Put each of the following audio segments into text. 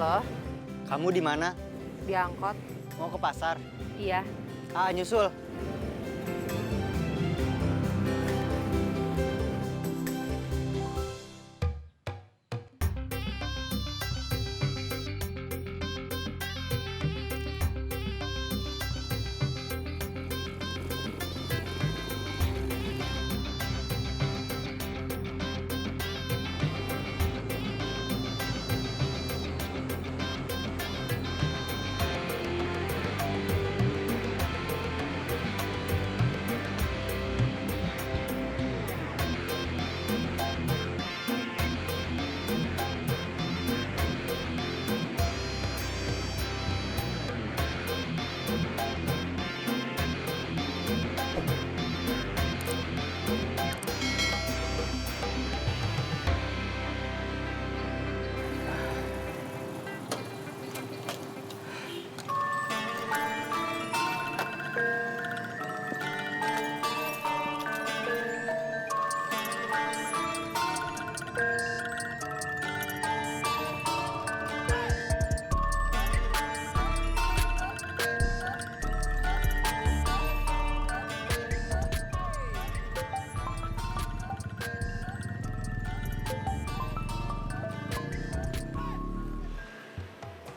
Halo, Kamu di mana? di angkot. Mau ke pasar? Iya. Nyusul.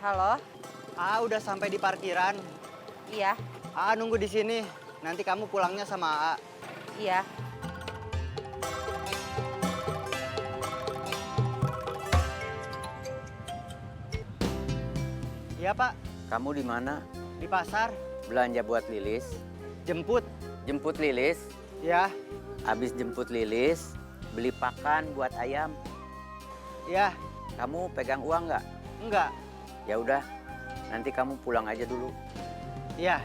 Halo, Udah sampai di parkiran. iya, Nunggu di sini. Nanti kamu pulangnya sama iya. Iya, Pak. Kamu di mana? Di pasar. Belanja buat Lilis. Jemput. Jemput Lilis. Ya, Habis jemput Lilis, beli pakan buat ayam. ya. Kamu pegang uang nggak? Enggak. Ya udah, nanti kamu pulang aja dulu. Ya.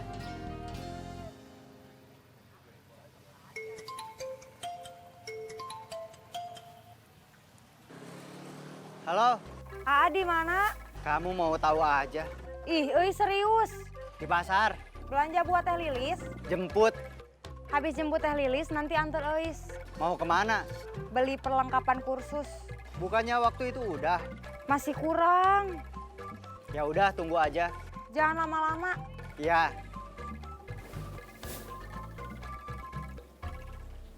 Halo, Di mana? kamu mau tahu aja. Ih, serius. Di pasar. Belanja buat Teh Lilis. Jemput. Habis jemput Teh Lilis, nanti antar Eis. Mau kemana? Beli perlengkapan kursus. Bukannya waktu itu udah. Masih kurang. Ya udah, tunggu aja. Jangan lama-lama. Ya.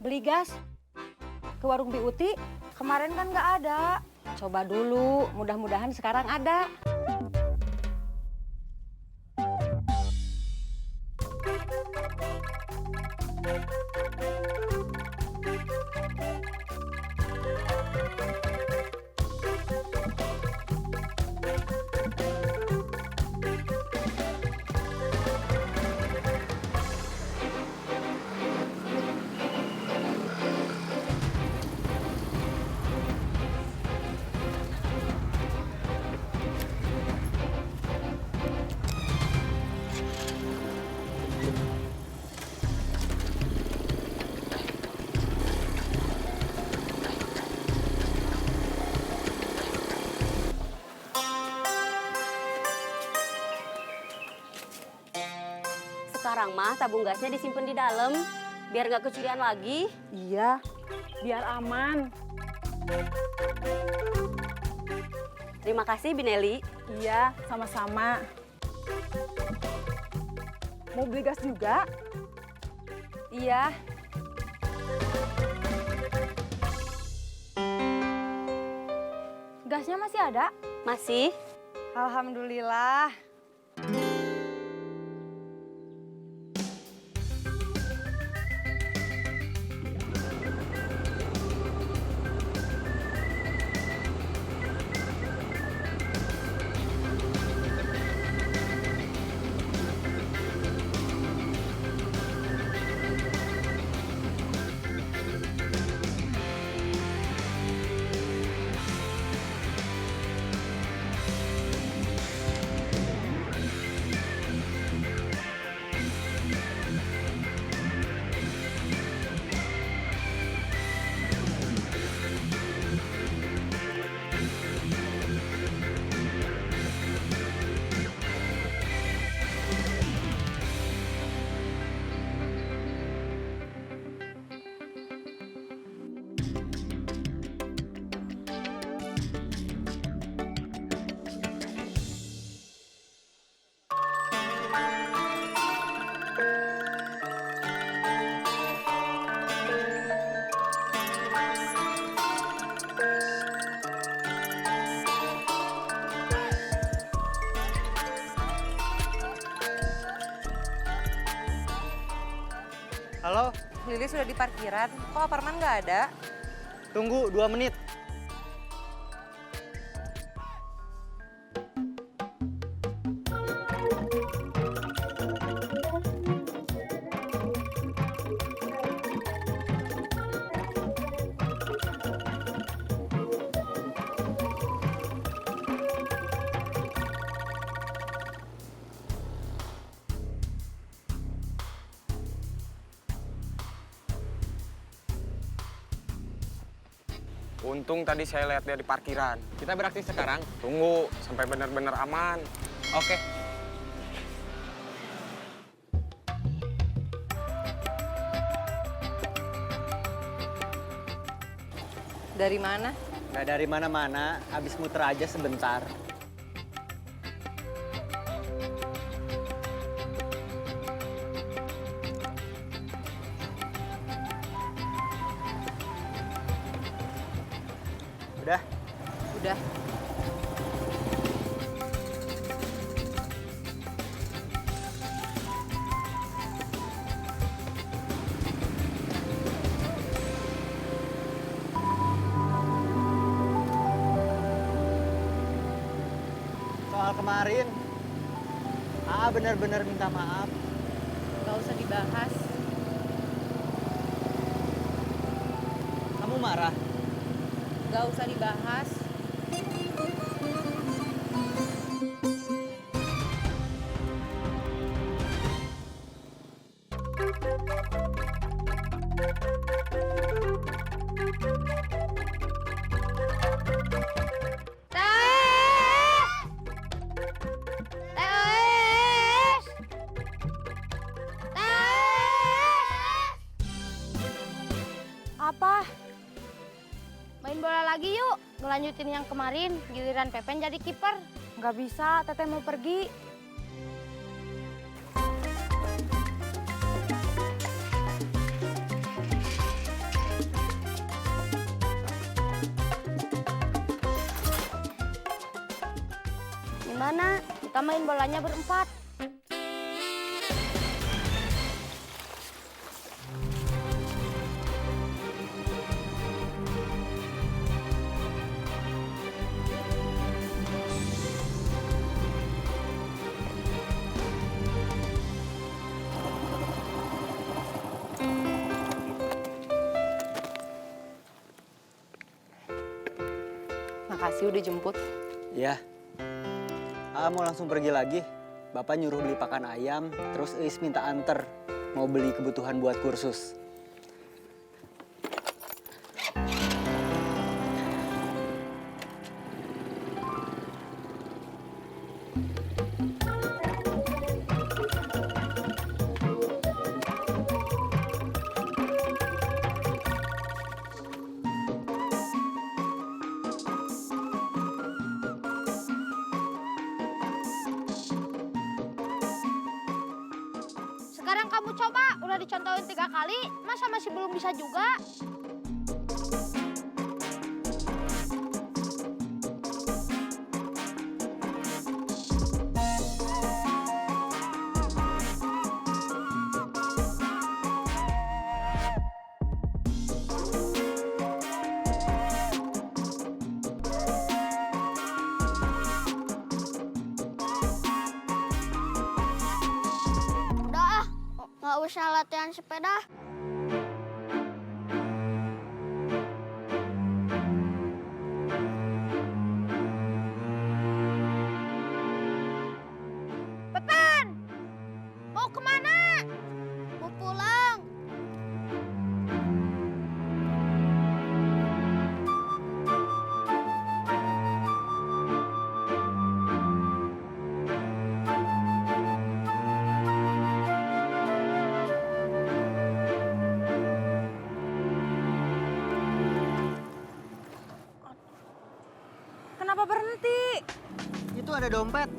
Beli gas. Ke warung Biuti. Kemarin kan nggak ada. Coba dulu, mudah-mudahan sekarang ada. Sekarang mah tabung gasnya disimpan di dalam, biar nggak kecurian lagi. Iya, biar aman. Terima kasih, Bineli. Iya, sama-sama. Mau beli gas juga? Iya. Gasnya masih ada? Masih? Alhamdulillah. Halo, Lilis sudah di parkiran, kok Aparman nggak ada? tunggu 2 menit. Untung tadi saya lihat dia di parkiran. Kita beraksi sekarang. Tunggu sampai benar-benar aman. Oke. Dari mana? Nggak dari mana-mana, habis muter aja sebentar. Udah, Udah. soal kemarin, bener-bener minta maaf. Gak usah dibahas. Kamu marah? Gak usah dibahas. Apa? Main bola lagi yuk, ngelanjutin yang kemarin, giliran Pepen jadi kiper. Nggak bisa, Teteh mau pergi. Gimana? Kita main bolanya berempat. Makasih udah jemput. Iya. Mau langsung pergi lagi. Bapak nyuruh beli pakan ayam, terus Is minta anter. Mau beli kebutuhan buat kursus. Sekarang kamu coba, udah dicontohin 3 kali, masa masih belum bisa juga? Udah ah, nggak usah latihan sepeda. Pepen, mau kemana? Mau pulang. Kenapa berhenti? Itu ada dompet.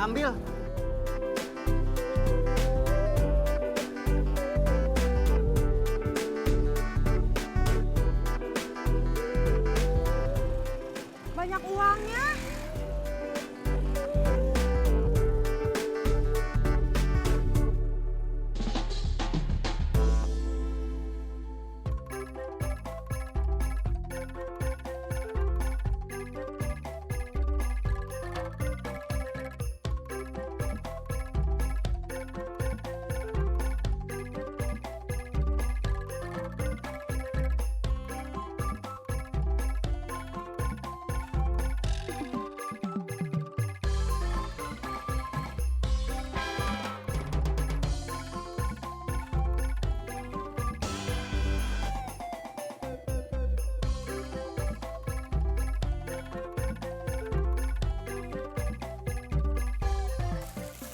Ambil. Banyak uangnya.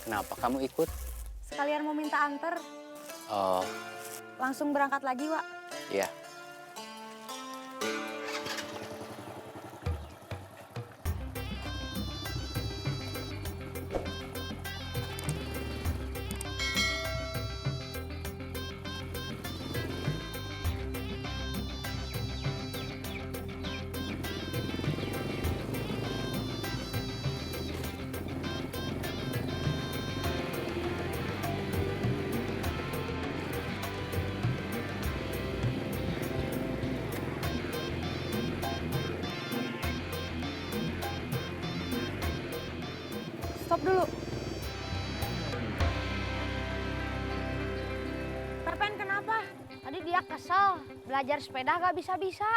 Kenapa kamu ikut? Sekalian mau minta anter. Oh, Langsung berangkat lagi, Wak. iya. Stop dulu. Pepen kenapa? Tadi dia kesel, belajar sepeda gak bisa-bisa.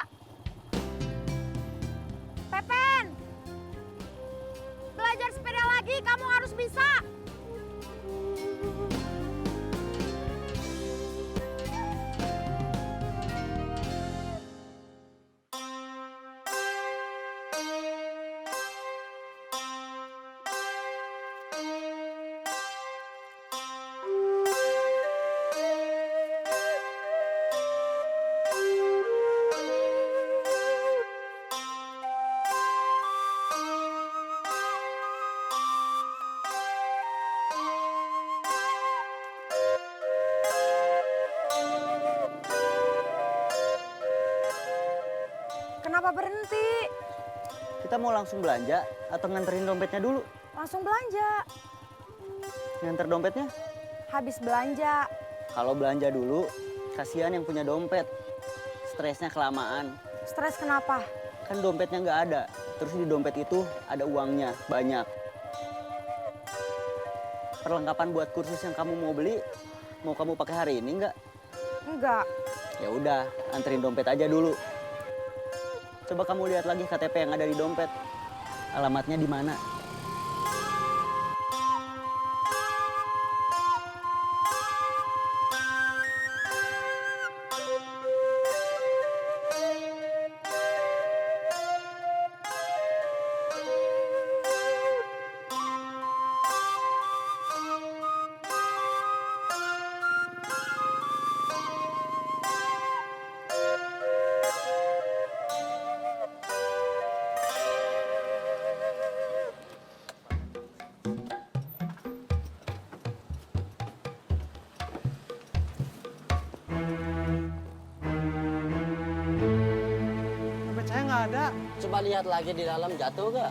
Pepen! Belajar sepeda lagi, kamu harus bisa. Kenapa berhenti? Kita mau langsung belanja atau nganterin dompetnya dulu? Langsung belanja. Nganter dompetnya? Habis belanja. Kalau belanja dulu, kasihan yang punya dompet. Stresnya kelamaan. Stres kenapa? Kan dompetnya nggak ada. Terus di dompet itu ada uangnya, banyak. Perlengkapan buat kursus yang kamu mau beli, mau kamu pakai hari ini nggak? Enggak. Ya udah, anterin dompet aja dulu. Coba kamu lihat lagi KTP yang ada di dompet. Alamatnya di mana? Dompet saya nggak ada. Coba lihat lagi di dalam, jatuh gak?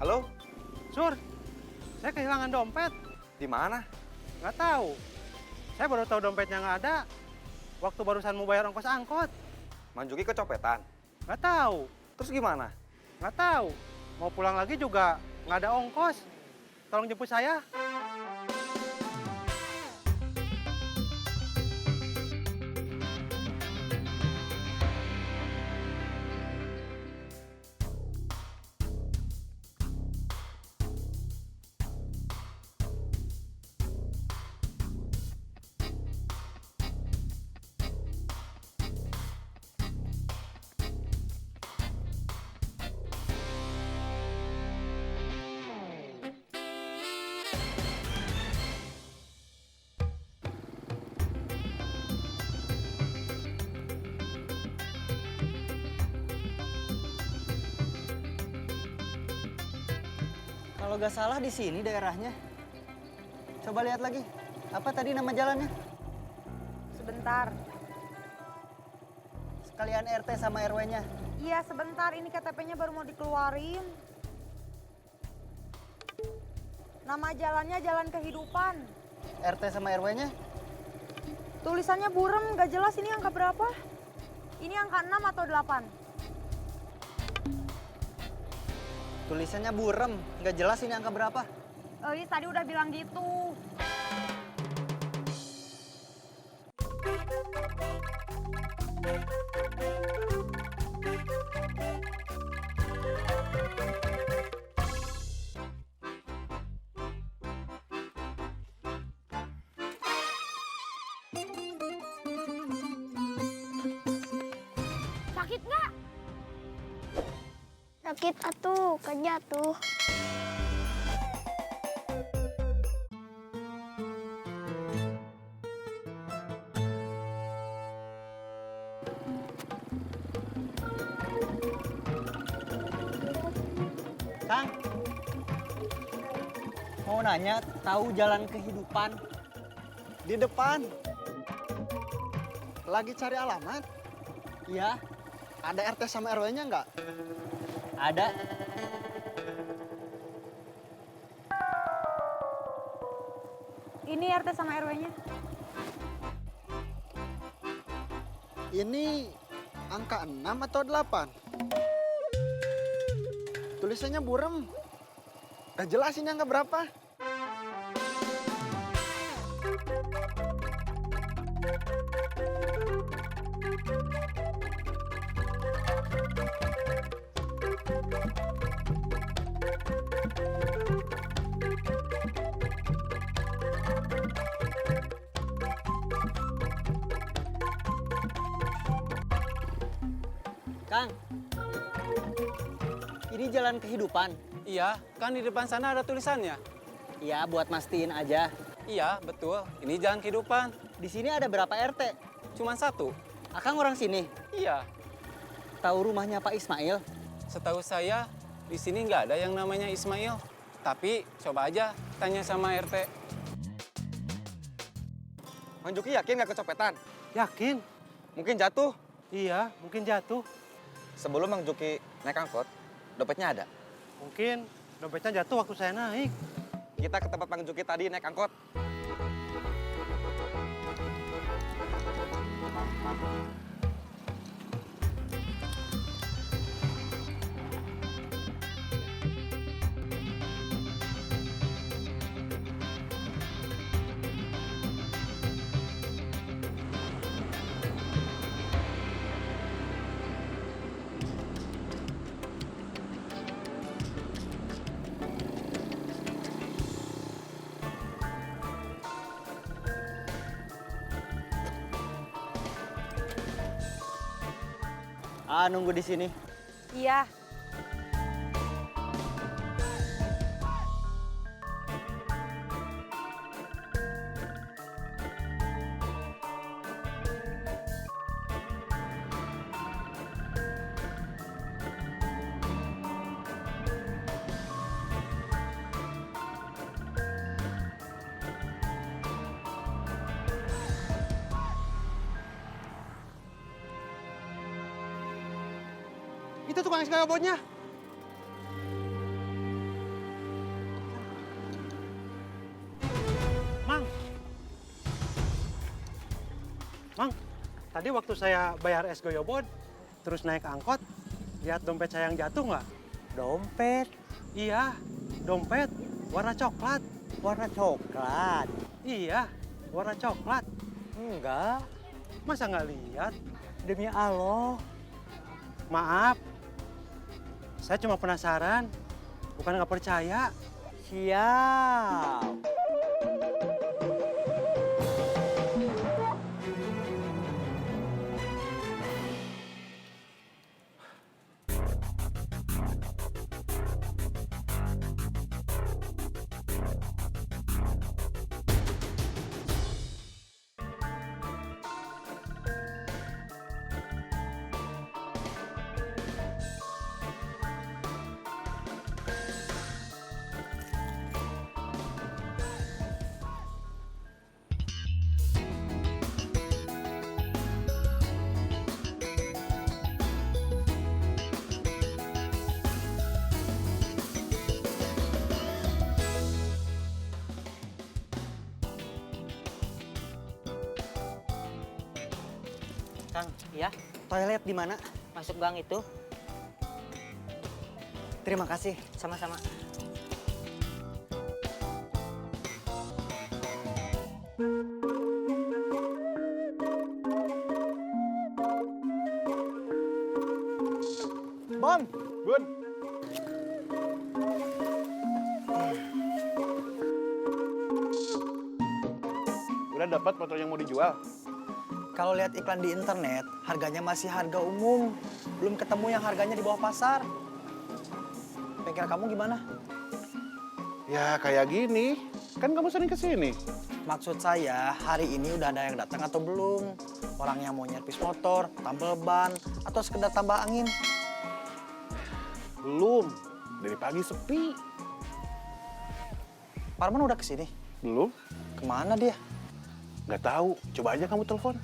Halo, Sur, saya kehilangan dompet. di mana? Nggak tahu. Saya baru tahu dompetnya nggak ada waktu barusan mau bayar ongkos angkot. Manjuki kecopetan. Nggak tahu. Terus gimana? Nggak tahu. Mau pulang lagi juga nggak ada ongkos. Tolong jemput saya. Kalau nggak salah di sini daerahnya. Coba lihat lagi. Apa tadi nama jalannya? Sebentar. Sekalian RT sama RW-nya. Iya, sebentar. Ini KTP-nya baru mau dikeluarin. Nama jalannya Jalan Kehidupan. RT sama RW-nya? Tulisannya burem, nggak jelas ini angka berapa. Ini angka 6 atau 8? Tulisannya burem, nggak jelas ini angka berapa. Tadi udah bilang gitu. Sakit nggak? Sakit atuh, kan jatuh. Kang, mau nanya, tahu Jalan Kehidupan? Di depan. Lagi cari alamat. Iya, Ada RT sama RW-nya nggak? ada. Ini RT sama RW-nya. Ini angka 6 atau 8? Tulisannya burem. Gak jelas ini angka berapa. Kang, ini Jalan Kehidupan. Iya, kan di depan sana ada tulisannya. Iya, buat mastiin aja. Iya, betul. Ini jalan kehidupan. Di sini ada berapa RT? Cuman satu. Akang orang sini. Iya. Tahu rumahnya Pak Ismail? Setahu saya, di sini nggak ada yang namanya Ismail. Tapi coba aja tanya sama RT. Mang Juki yakin nggak kecopetan? Yakin? Mungkin jatuh. Iya, mungkin jatuh. Sebelum Mang Juki naik angkot, dompetnya ada. Mungkin dompetnya jatuh waktu saya naik. Kita ke tempat Mang Juki tadi naik angkot. Nunggu di sini. Iya. Itu tukang es gabotnya. Mang. Mang, tadi waktu saya bayar es goyobot, terus naik angkot, lihat dompet saya yang jatuh nggak? Dompet Iya, dompet warna coklat. warna coklat. Iya, warna coklat. Enggak, Masa nggak lihat? demi Allah. Maaf, saya cuma penasaran, bukan nggak percaya. Siap. Kang, Ya, toilet di mana? masuk gang itu. Terima kasih. Sama-sama. Bang, Bun. Udah dapat motor yang mau dijual? Kalau lihat iklan di internet, harganya masih harga umum. Belum ketemu yang harganya di bawah pasar. Bengkel kamu gimana? Ya kayak gini. Kan kamu sering kesini. Maksud saya, hari ini udah ada yang datang atau belum? Orang yang mau nyervis motor, tambal ban, atau sekedar tambah angin? Belum. Dari pagi sepi. Parman udah kesini? Belum? Kemana dia? Nggak tahu. Coba aja kamu telepon.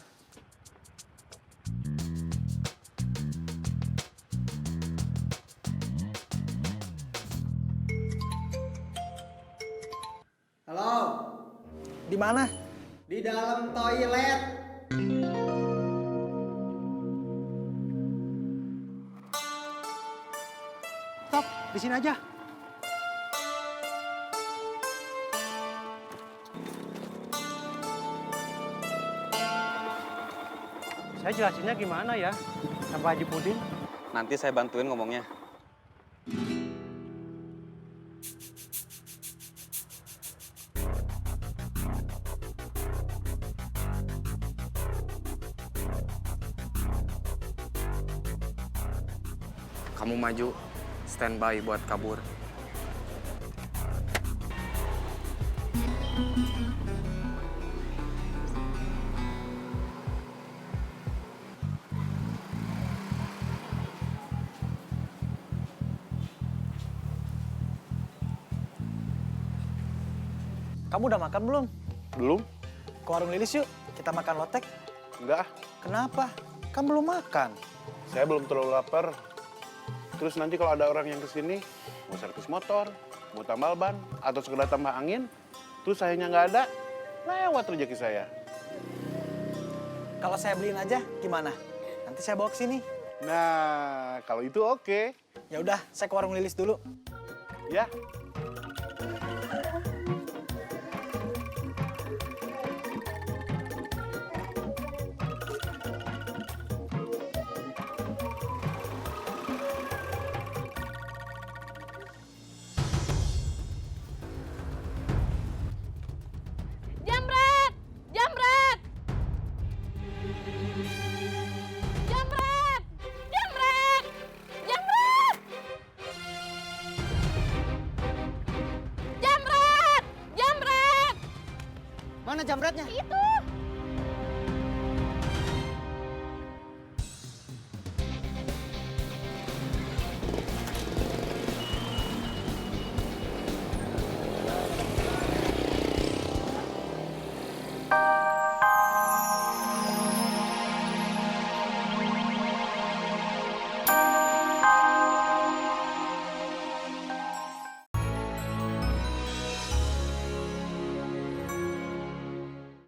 Halo? Di mana? Di dalam toilet. Stop, di sini aja. Saya jelasinnya gimana ya sama Haji Pudin? Nanti saya bantuin ngomongnya. Kamu maju, standby buat kabur. Kamu udah makan belum? Belum? Ke warung Lilis yuk, kita makan lotek. Enggak ah. Kenapa? Kan belum makan. Saya belum terlalu lapar. Terus nanti kalau ada orang yang kesini, mau servis motor, mau tambal ban, atau sekedar tambah angin, terus sayanya nggak ada, lewat rezeki saya. Kalau saya beliin aja, gimana? Nanti saya bawa ke sini. Nah, kalau itu oke. Ya udah, saya ke warung Lilis dulu. Ya. Jamret! Jamret! Jamret! Jamret! Jamret! Jamret! Jamret! Mana jamretnya? Itu!